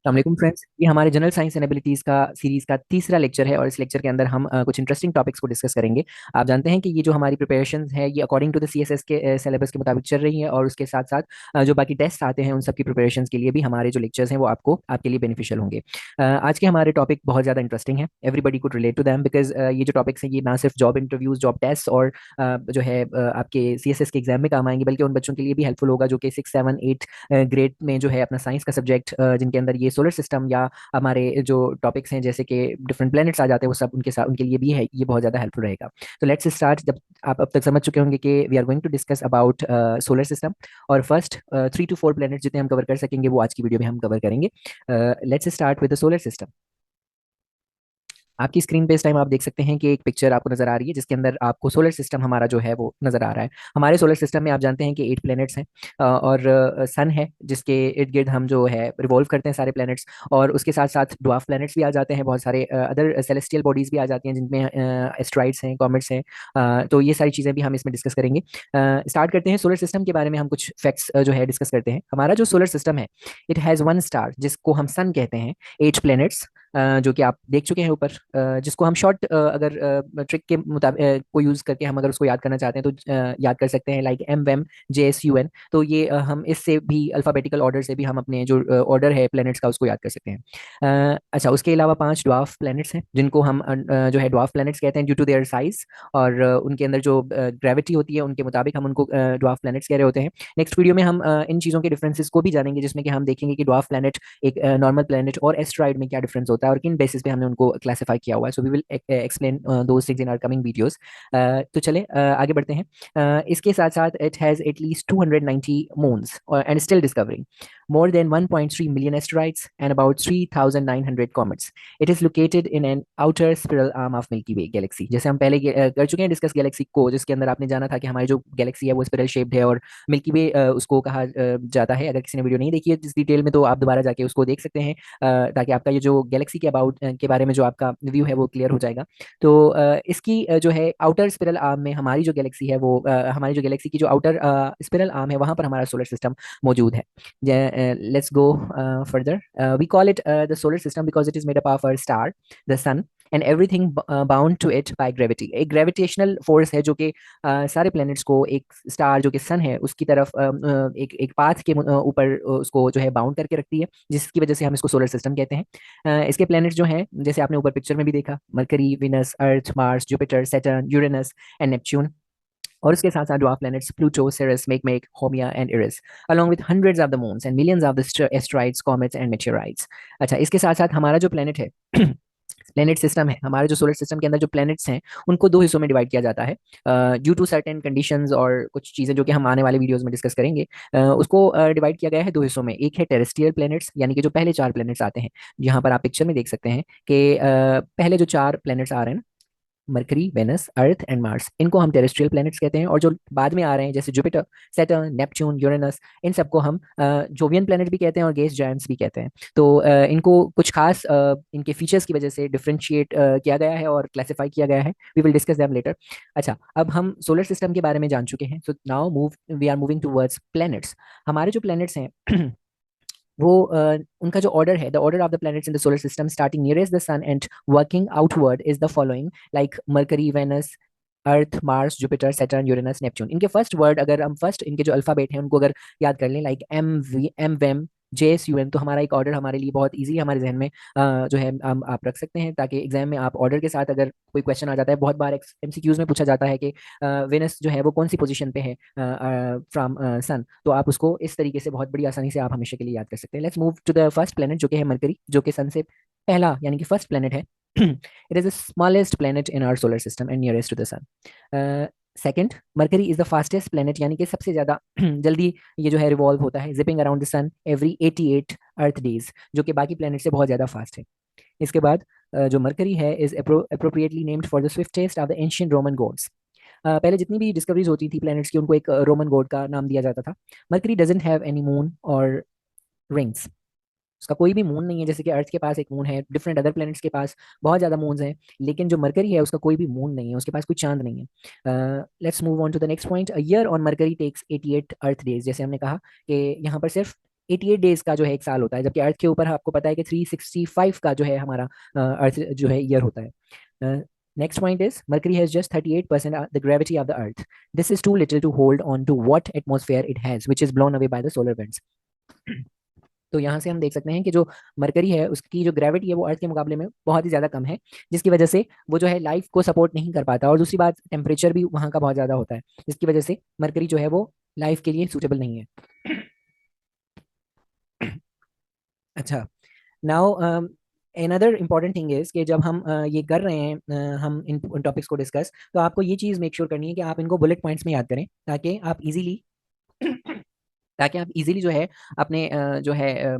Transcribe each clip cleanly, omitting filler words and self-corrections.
अस्सलाम फ्रेंड्स, ये हमारे जनरल साइंस एंड एबिलिटीज़ का सीरीज़ का तीसरा लेक्चर है और इस लेक्चर के अंदर हम कुछ इंटरेस्टिंग टॉपिक्स को डिस्कस करेंगे। आप जानते हैं कि ये जो हमारी प्रिपरेशन है ये अकॉर्डिंग टू द सीएसएस के सिलेबस के मुताबिक चल रही है और उसके साथ साथ जो बाकी टेस्ट आते हैं उन सब की प्रिपरेशन के लिए भी हमारे जो लेक्चर्स हैं वो आपको आपके लिए बेनिफिशियल होंगे। आज के हमारे टॉपिक बहुत ज़्यादा इंटरेस्टिंग है। Everybody could relate to them because ये जो टॉपिक्स हैं ये ना सिर्फ जॉब इंटरव्यूज, जॉब टेस्ट और जो है आपके सीएसएस के एग्जाम में काम आएंगे, बल्कि उन बच्चों के लिए भी हेल्पफुल होगा जो कि 6, 7, 8 ग्रेड में जो है अपना साइंस का सब्जेक्ट जिनके अंदर ये सोलर सिस्टम या हमारे जो टॉपिक्स हैं जैसे कि डिफरेंट प्लैनेट्स आ जाते हैं वो सब उनके साथ उनके लिए भी है, ये बहुत ज़्यादा हेल्पफुल रहेगा। तो लेट्स स्टार्ट। जब आप अब तक समझ चुके होंगे कि we are going to discuss about solar system और फर्स्ट 3 to 4 प्लैनेट्स जितने हम कवर कर सकेंगे वो आज की वीडियो में हम कवर करेंगे। Let's start with the solar system. आपकी स्क्रीन पे इस टाइम आप देख सकते हैं कि एक पिक्चर आपको नजर आ रही है जिसके अंदर आपको सोलर सिस्टम हमारा जो है वो नजर आ रहा है। हमारे सोलर सिस्टम में आप जानते हैं कि 8 प्लैनेट्स हैं और सन है जिसके इर्द गिर्द हम जो है रिवॉल्व करते हैं सारे प्लैनेट्स, और उसके साथ साथ ड्वार्फ प्लैनेट्स भी आ जाते हैं, बहुत सारे अदर सेलेस्टियल बॉडीज भी आ जाती हैं जिनमें एस्ट्रॉइड्स हैं, कॉमेट्स हैं। तो ये सारी चीज़ें भी हम इसमें डिस्कस करेंगे। स्टार्ट करते हैं सोलर सिस्टम के बारे में, हम कुछ फैक्ट्स जो है डिस्कस करते हैं। हमारा जो सोलर सिस्टम है इट हैज़ वन स्टार जिसको हम सन कहते हैं, 8 प्लैनेट्स जो कि आप देख चुके हैं ऊपर, जिसको हम शॉर्ट अगर ट्रिक के मुताबिक को यूज़ करके हम अगर उसको याद करना चाहते हैं तो याद कर सकते हैं, लाइक MWEM JSUN। तो ये हम इससे भी अल्फ़ाबेटिकल ऑर्डर से भी हम अपने जो ऑर्डर है प्लैनेट्स का उसको याद कर सकते हैं। अच्छा, उसके अलावा 5 ड्वार्फ प्लैनेट्स हैं जिनको हम जो है ड्वार्फ प्लैनेट्स कहते हैं ड्यू टू देयर साइज, और उनके अंदर जो ग्रेविटी होती है उनके मुताबिक हम उनको ड्वार्फ प्लैनेट्स कह रहे होते हैं। नेक्स्ट वीडियो में हम इन चीज़ों के डिफरेंसेस को भी जानेंगे, जिसमें कि हम देखेंगे कि ड्वार्फ प्लैनेट, एक नॉर्मल प्लैनेट और एस्ट्रॉइड में क्या डिफरेंस होता है और किन बेसिस पे हमने उनको क्लासिफाई किया हुआ है। So we will explain those things in our coming videos. तो चले आगे बढ़ते हैं। इसके साथ साथ it has at least 290 moons and still discovering, more than 1.3 million asteroids and about 3,900 comets. It is located in an outer spiral arm of Milky Way galaxy. जैसे हम पहले कर चुके हैं डिस्कस गैलेक्सी को, जिसके अंदर आपने जाना था कि हमारी जो गैलेक्सी है वो स्पिरल शेप्ड है और मिल्की वे उसको कहा जाता है। अगर किसी ने वीडियो नहीं देखी है इस डिटेल में तो आप दोबारा जाके उसको देख सकते हैं, ताकि आपका ये जो गैलेक्सी के अबाउट के बारे में जो आपका व्यू है वो क्लियर हो जाएगा। तो इसकी जो है आउटर स्पिरल आर्म में हमारी जो गैलेक्सी है वो हमारी जो गैलेक्सी की जो आउटर स्पिरल आर्म है वहाँ पर हमारा सोलर सिस्टम मौजूद है। Let's go further. We call it the solar system because it is made up of our star, the sun, and everything bound to it by gravity. एक gravitational force है जो कि सारे प्लैनेट्स को एक star जो कि सन है उसकी तरफ एक एक पाथ के ऊपर उसको जो है बाउंड करके रखती है, जिसकी वजह से हम इसको सोलर सिस्टम कहते हैं। इसके प्लैनेट्स जो हैं जैसे आपने ऊपर पिक्चर में भी देखा, mercury, Venus, earth, Mars, Jupiter, Saturn, Uranus and Neptune, और उसके साथ साथ dwarf planets Pluto, Ceres, Makemake, Haumea and Eris, along with hundreds of the moons and millions of the asteroids, comets and meteorites. अच्छा, इसके साथ साथ हमारा जो प्लेनेट है प्लेनेट सिस्टम है, हमारे जो सोलर सिस्टम के अंदर जो प्लैनेट्स हैं उनको दो हिस्सों में डिवाइड किया जाता है ड्यू टू सर्टेन कंडीशंस और कुछ चीज़ें जो कि हम आने वाले वीडियोस में डिस्कस करेंगे। उसको डिवाइड किया गया है दो हिस्सों में। एक है टेरेस्ट्रियल प्लैनेट्स, यानी कि जो पहले 4 प्लैनेट्स आते हैं, यहाँ पर आप पिक्चर में देख सकते हैं कि पहले जो 4 प्लैनेट्स आ रहे हैं, Mercury, Venus, Earth and Mars, इनको हम टेरेस्ट्रियल प्लैनेट्स कहते हैं। और जो बाद में आ रहे हैं जैसे जुपिटर, सैटर्न, नेपच्यून, यूरेनस, इन सबको हम जोवियन प्लैनेट भी कहते हैं और गेस जायंट्स भी कहते हैं। तो इनको कुछ खास इनके फीचर्स की वजह से डिफरेंशिएट किया गया है और क्लासिफाई किया गया है। We will discuss them later. अच्छा, अब हम सोलर सिस्टम के बारे में जान चुके हैं, so now move we are moving towards planets. हमारे जो प्लैनेट्स हैं वो उनका जो ऑर्डर है, the order of the planets in the solar system starting nearest the sun and working outward is the following, like Mercury, Venus, Earth, Mars, Jupiter, Saturn, Uranus, Neptune. इनके first word अगर हम first इनके जो alphabet हैं उनको अगर याद कर लें, लाइक MWEM JSUN, तो हमारा एक ऑर्डर हमारे लिए बहुत इजी हमारे जहन में जो है हम आप रख सकते हैं, ताकि एग्जाम में आप ऑर्डर के साथ अगर कोई क्वेश्चन आ जाता है, बहुत बार MCQs में पूछा जाता है कि वेनस जो है वो कौन सी पोजीशन पे है फ्रॉम सन, तो आप उसको इस तरीके से बहुत बड़ी आसानी से आप हमेशा के लिए याद कर सकते हैं। Let's move to the first planet जो कि है मरकरी, जो कि सन से पहला यानी कि फर्स्ट प्लेनेट है। It is the smallest planet in our solar system and nearest to the sun. Second, Mercury is the fastest planet, यानी कि सबसे ज्यादा जल्दी ये जो है रिवॉल्व होता है, zipping around the sun every 88 earth days, जो कि बाकी प्लेनेट से बहुत ज्यादा फास्ट है। इसके बाद जो मरकरी है is appropriately named for the swiftest of the ancient Roman gods. पहले जितनी भी डिस्कवरीज होती थी प्लैनेट्स की उनको एक रोमन गॉड का नाम दिया जाता था। Mercury doesn't have any moon और रिंग्स, उसका कोई भी मून नहीं है। जैसे कि अर्थ के पास एक मून है, डिफरेंट अदर प्लैनेट्स के पास बहुत ज़्यादा मून्स हैं, लेकिन जो मरकरी है उसका कोई भी मून नहीं है, उसके पास कोई चांद नहीं है। Let's move on to the next point. A year on Mercury takes 88 earth days. जैसे हमने कहा कि यहाँ पर सिर्फ 88 डेज का जो है एक साल होता है, जबकि अर्थ के ऊपर आपको पता है कि 365 का जो है हमारा अर्थ जो है ईयर होता है। Next point is Mercury has just 38% the gravity of the Earth. This is too little to hold on to what atmosphere it has which is blown away by the solar winds. तो यहाँ से हम देख सकते हैं कि जो Mercury है उसकी जो ग्रेविटी है वो अर्थ के मुकाबले में बहुत ही ज़्यादा कम है, जिसकी वजह से वो जो है लाइफ को सपोर्ट नहीं कर पाता। और दूसरी बात, टेम्परेचर भी वहाँ का बहुत ज़्यादा होता है, जिसकी वजह से मरकरी जो है वो लाइफ के लिए सूटेबल नहीं है। अच्छा, now another important thing is कि जब हम ये कर रहे हैं, हम इन टॉपिक्स को डिस्कस, तो आपको ये चीज़ मेक श्योर करनी है कि आप इनको बुलेट पॉइंट्स में याद करें, ताकि आप इजीली जो है अपने जो है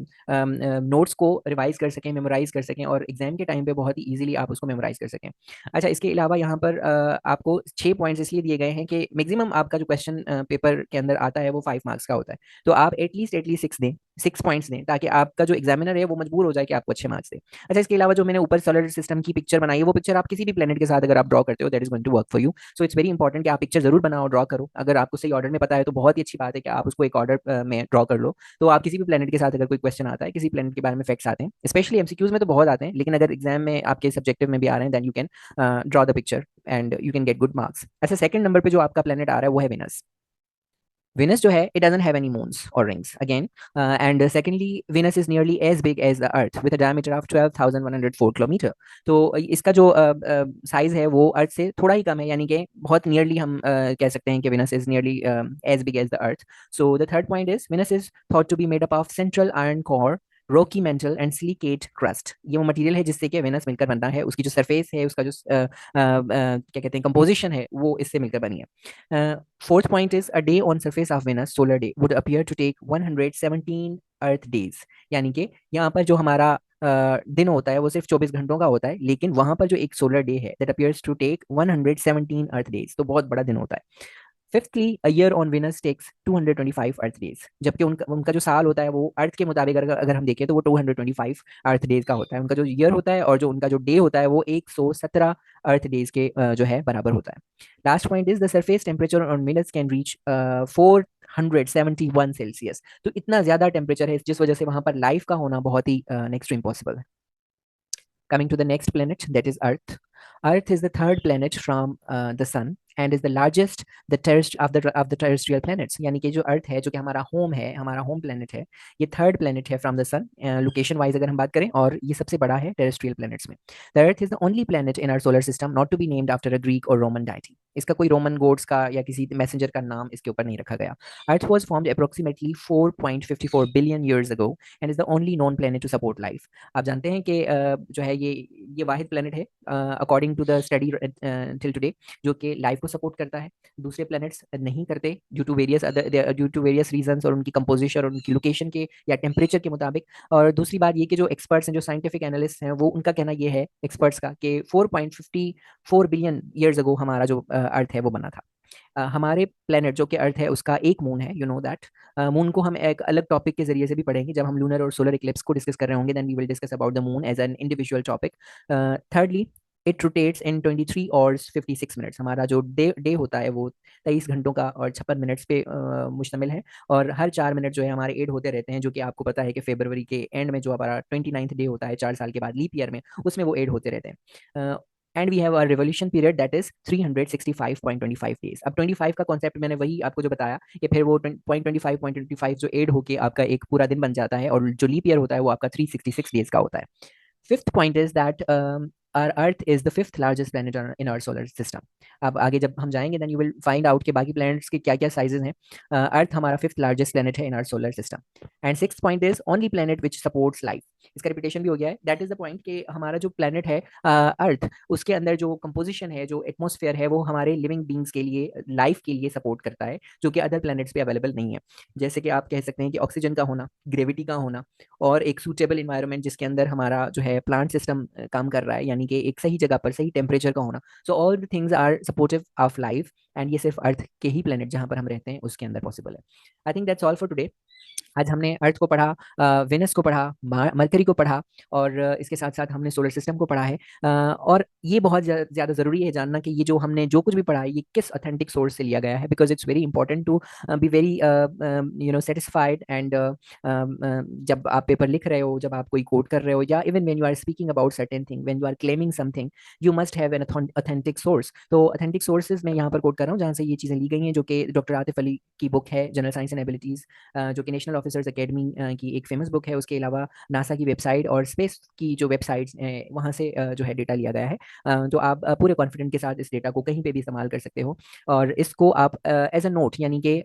नोट्स को रिवाइज कर सकें, मेमोराइज कर सकें, और एग्जाम के टाइम पे बहुत ही इजीली आप उसको मेमोराइज कर सकें। अच्छा, इसके अलावा यहाँ पर आपको 6 पॉइंट्स इसलिए दिए गए हैं कि मैक्सिमम आपका जो क्वेश्चन पेपर के अंदर आता है वो 5 मार्क्स का होता है, तो आप एटलीस्ट 6 पॉइंट्स दें, ताकि आपका जो एग्जामिनर है वो मजबूर हो जाए कि आपको अच्छे मार्क्स दे। अच्छा, इसके अलावा जो मैंने ऊपर सोलर सिस्टम की पिक्चर बनाई है, वो पिक्चर आप किसी भी प्लेनेट के साथ अगर आप ड्रॉ करते हो, that is going to work for you. So it's very important कि आप पिक्चर जरूर बनाओ, ड्रॉ करो। अगर आपको सही ऑर्डर में पता है तो बहुत ही अच्छी बात है कि आप उसको एक ऑर्डर में ड्रॉ कर लो। तो आप किसी भी प्लेनेट के साथ अगर कोई क्वेश्चन आता है, किसी प्लेनेट के बारे में फैक्ट्स आते हैं, स्पेशली एमसीक्यूज में तो बहुत आते हैं, लेकिन अगर एग्जाम में आपके सब्जेक्टिव में भी आ रहे हैं, then you can draw the picture and you can get good marks. अच्छा, सेकंड नंबर पे जो आपका प्लेनेट आ रहा है वो है विनस। Venus जो है, it doesn't have any moons or rings again, and secondly Venus is nearly as big as the Earth with a diameter of 12,104 kilometre. तो इसका जो साइज है वो अर्थ से थोड़ा ही कम है, यानी कि बहुत नियरली हम कह सकते हैं कि Venus is nearly as big as the Earth। So the third point is Venus is thought to be made up of central iron core, Rocky mental and silicate crust. ये वो मटेरियल है जिससे कि वेनस मिलकर बनता है, उसकी जो सरफेस है, उसका जो क्या कहते हैं कंपोजिशन है, वो इससे मिलकर बनी है। Fourth point is a day on surface of Venus solar day would appear to take 117 Earth days. यानी कि यहाँ पर जो हमारा दिन होता है वो सिर्फ 24 घंटों का होता है, लेकिन वहां पर जो एक सोलर डे है that appears to take 117 Earth days, तो बहुत बड़ा दिन होता है। Fifthly, a year on Venus takes 225 Earth days, जबकि उनका उनका जो साल होता है वो अर्थ के मुताबिक अगर हम देखें तो वो 225 अर्थ डेज का होता है। उनका जो ईयर होता है और जो उनका जो डे होता है वो 117 अर्थ डेज के जो है बराबर होता है। Last point is the surface temperature on Venus can reach 471 Celsius. तो इतना ज्यादा टेम्परेचर है जिस वजह से वहां पर लाइफ का होना बहुत ही नेक्स्ट टू इम्पॉसिबल है। Coming to the next planet, that is Earth. Earth is the third planet from the Sun and is the largest of the terrestrial planets। यानी कि जो अर्थ है, जो कि हमारा होम है, हमारा होम प्लेनेट है, ये थर्ड प्लेनेट है from the sun location wise अगर हम बात करें, और ये सबसे बड़ा है टेरेस्ट्रियल प्लैनेट्स में। The Earth is the only planet in our solar system not to be named after a Greek और रोमन डाइटी। इसका कोई रोमन गॉड्स का या किसी मैसेंजर का नाम इसके ऊपर नहीं रखा गया। Earth was formed approximately 4.54 billion years ago and is the only non planet to support life. आप जानते हैं कि जो है ये वाहिद प्लेनेट है according to the study till today जो कि लाइफ को सपोर्ट करता है। दूसरे प्लैनेट्स नहीं करते ड्यू टू वेरियस रीजंस और उनकी कंपोजिशन और उनकी लोकेशन के या टेम्परेचर के मुताबिक। और दूसरी बात ये कि जो एक्सपर्ट्स हैं, जो साइंटिफिक एनालिस्ट हैं, वो उनका कहना ये है एक्सपर्ट्स का कि 4.54 बिलियन ईयर्स अगो हमारा जो अर्थ है वो बना था। हमारे प्लेनेट जो कि अर्थ है उसका एक मून है, यू नो दैट। मून को हम एक अलग टॉपिक के जरिए से भी पढ़ेंगे जब हम लूनर और सोलर इक्लिप्स को डिस्कस कर रहे होंगे, then we will discuss about the moon as an individual topic. Thirdly, it rotates in 23 hours 56 minutes. हमारा जो डे होता है वो 23 घंटों का और 56 मिनट्स पे मुश्तमिल है, और हर 4 मिनट जो है हमारे ऐड होते रहते हैं, जो कि आपको पता है कि फरवरी के एंड में जो हमारा 29th डे होता है 4 साल के बाद लीप ईयर में, उसमें वो ऐड होते रहते हैं। And we have a revolution period that is 365.25 days. अब 25 का कॉन्सेप्ट मैंने वही आपको जो बताया कि फिर वो 0.25 जो ऐड होके आपका एक पूरा दिन बन जाता है, और जो लीप ईयर होता है वो आपका 366 डेज का होता है। Fifth point is that our earth is the fifth largest planet in our solar system। अब आगे जब हम जाएंगे then you will find out कि बाकी planets के क्या क्या sizes हैं। अर्थ हमारा फिफ्थ लार्जेस्ट planet है in our solar system। And six point is only planet which supports life। इसका रिपीटेशन भी हो गया है, दैट इज द पॉइंट कि हमारा जो planet है अर्थ, उसके अंदर जो कंपोजिशन है, जो एटमोसफेयर है, वो हमारे लिविंग बींग्स के लिए, लाइफ के लिए सपोर्ट करता है, जो कि अदर प्लैनेट्स पे अवेलेबल नहीं है। जैसे कि आप कह सकते हैं कि ऑक्सीजन का होना, ग्रेविटी का होना, और एक सूटेबल इन्वायरमेंट जिसके अंदर हमारा जो है प्लांट सिस्टम काम कर रहा है, यानी कि एक सही जगह पर सही टेम्परेचर का होना। So all the things are supportive of life, and ये सिर्फ अर्थ के ही प्लेनेट जहां पर हम रहते हैं उसके अंदर पॉसिबल है। I think that's all for today. आज हमने अर्थ को पढ़ा, वेनस को पढ़ा, मरकरी को पढ़ा, और इसके साथ साथ हमने सोलर सिस्टम को पढ़ा है। और ये बहुत ज़्यादा ज़रूरी है जानना कि ये जो हमने जो कुछ भी पढ़ा है ये किस ऑथेंटिक सोर्स से लिया गया है, because it's very important to be very satisfied and जब आप पेपर लिख रहे हो, जब आप कोई कोट कर रहे हो, या even when you are speaking about certain thing, when you are claiming something, you must have an authentic source. तो ऑथेंटिक सोर्सेज मैं यहाँ पर कोट कर रहा हूँ जहाँ से ये चीज़ें ली गई हैं, जो कि डॉक्टर आतिफ अली की बुक है जनरल साइंस एंड एबिलिटीज़, जो कि नेशनल ऑफिसर्स अकेडमी की एक फेमस बुक है। उसके अलावा नासा की वेबसाइट और स्पेस की जो वेबसाइट्स वहाँ से जो है डेटा लिया गया है। तो आप पूरे कॉन्फिडेंट के साथ इस डेटा को कहीं पे भी इस्तेमाल कर सकते हो, और इसको आप एज अ नोट, यानी कि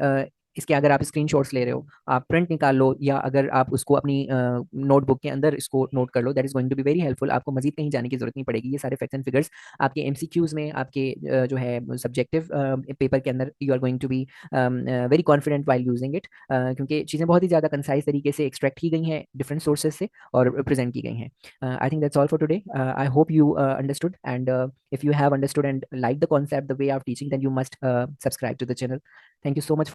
इसके अगर आप स्क्रीनशॉट्स ले रहे हो, आप प्रिंट निकाल लो, या अगर आप उसको अपनी नोटबुक के अंदर इसको नोट कर लो, that is going to be very helpful. आपको मजीद कहीं जाने की जरूरत नहीं पड़ेगी। ये सारे फैक्ट्स एंड फिगर्स आपके एमसीक्यूज में, आपके जो है सब्जेक्टिव पेपर के अंदर, you are going to be very confident while using it, क्योंकि चीज़ें बहुत ही ज़्यादा कंसाइज तरीके से एक्सट्रैक्ट की गई हैं डिफरेंट सोर्सेज से और प्रेजेंट की गई हैं। I think that's all for today. I hope you understood, and if you have understood and like the concept, the way of teaching, then you must subscribe to the channel. Thank you so much.